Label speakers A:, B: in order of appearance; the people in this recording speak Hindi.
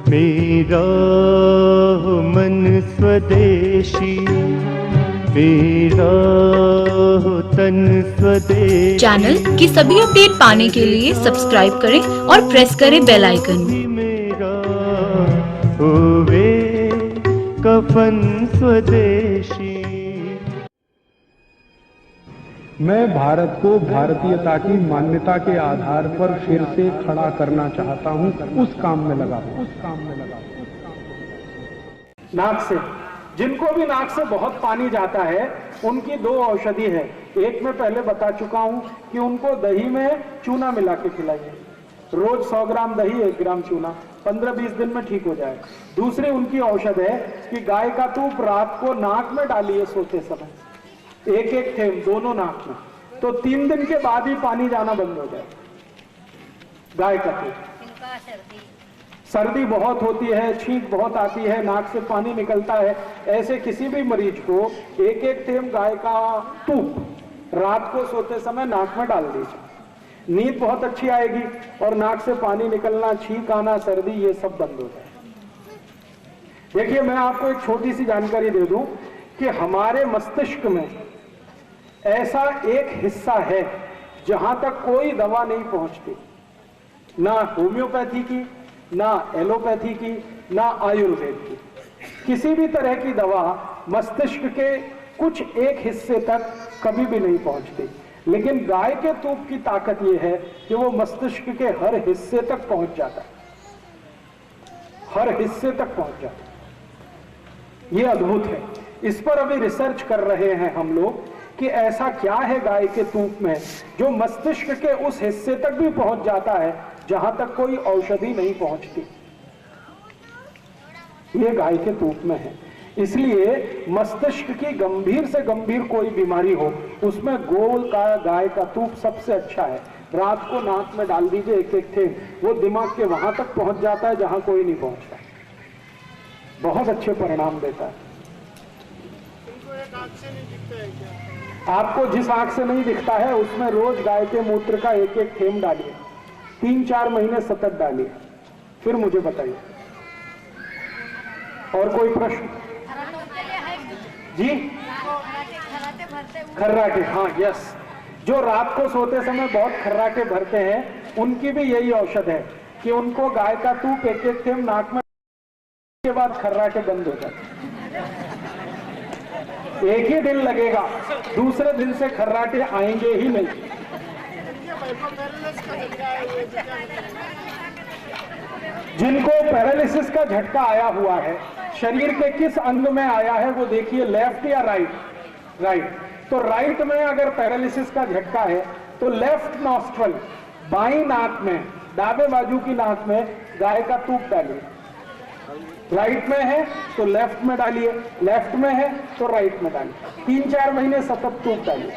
A: मेरा हो मन स्वदेशी, मेरा हो तन स्वदेशी।
B: चैनल की सभी अपडेट पाने के लिए सब्सक्राइब करें और प्रेस करें बेल आइकन।
A: मेरा होवे कफन स्वदेशी।
C: मैं भारत को भारतीयता की मान्यता के आधार पर फिर से खड़ा करना चाहता हूं, उस काम में लगा हूं।
D: नाक से, जिनको भी नाक से बहुत पानी जाता है उनकी दो औषधि है। एक मैं पहले बता चुका हूं कि उनको दही में चूना मिला के खिलाइए, रोज 100 ग्राम दही 1 ग्राम चूना, 15-20 दिन में ठीक हो जाए। दूसरी उनकी औषध है कि गाय का तूप रात को नाक में डालिए सोते समय, एक थेम दोनों नाक में, तो 3 दिन के बाद ही पानी जाना बंद हो जाए। गाय का तूप। सर्दी बहुत होती है, छींक बहुत आती है, नाक से पानी निकलता है, ऐसे किसी भी मरीज को एक थेम गाय का तूप रात को सोते समय नाक में डाल दीजिए। नींद बहुत अच्छी आएगी और नाक से पानी निकलना, छींक आना, सर्दी, ये सब बंद हो जाए। देखिए, मैं आपको एक छोटी सी जानकारी दे दूं कि हमारे मस्तिष्क में ऐसा एक हिस्सा है जहां तक कोई दवा नहीं पहुंचती, ना होम्योपैथी की, ना एलोपैथी की, ना आयुर्वेद की। किसी भी तरह की दवा मस्तिष्क के कुछ एक हिस्से तक कभी भी नहीं पहुंचती, लेकिन गाय के तूप की ताकत यह है कि वो मस्तिष्क के हर हिस्से तक पहुंच जाता है, हर हिस्से तक पहुंच जाता है। ये अद्भुत है। इस पर अभी रिसर्च कर रहे हैं हम लोग कि ऐसा क्या है गाय के तूप में जो मस्तिष्क के उस हिस्से तक भी पहुंच जाता है जहां तक कोई औषधि नहीं पहुंचती। ये गाय के तूप में है। इसलिए मस्तिष्क की गंभीर से गंभीर कोई बीमारी हो, उसमें गोल का गाय का तूप सबसे अच्छा है। रात को नाक में डाल दीजिए एक थेम, वो दिमाग के वहां तक पहुंच जाता है जहां कोई नहीं पहुंचता। बहुत अच्छे परिणाम देता है। आपको जिस आंख से नहीं दिखता है उसमें रोज गाय के मूत्र का एक थेम डालिए, 3-4 महीने सतत डालिए, फिर मुझे बताइए। और कोई प्रश्न? जी, खर्राटे, हाँ, यस। जो रात को सोते समय बहुत खर्राटे भरते हैं उनकी भी यही औषध है कि उनको गाय का तूप एक थेम नाक में के बाद खर्राटे बंद हो जाते। एक ही दिन लगेगा, दूसरे दिन से खर्राटे आएंगे ही नहीं। जिनको पैरालिसिस का झटका आया हुआ है, शरीर के किस अंग में आया है वो देखिए, लेफ्ट या राइट? राइट। तो राइट में अगर पैरालिसिस का झटका है तो लेफ्ट नॉस्ट्रल, बाईं नाक में, दावे बाजू की नाक में गाय का तूप डालिए। राइट में है तो लेफ्ट में डालिए, लेफ्ट में है तो राइट में डालिए। 3-4 महीने सतत तूप डालिए।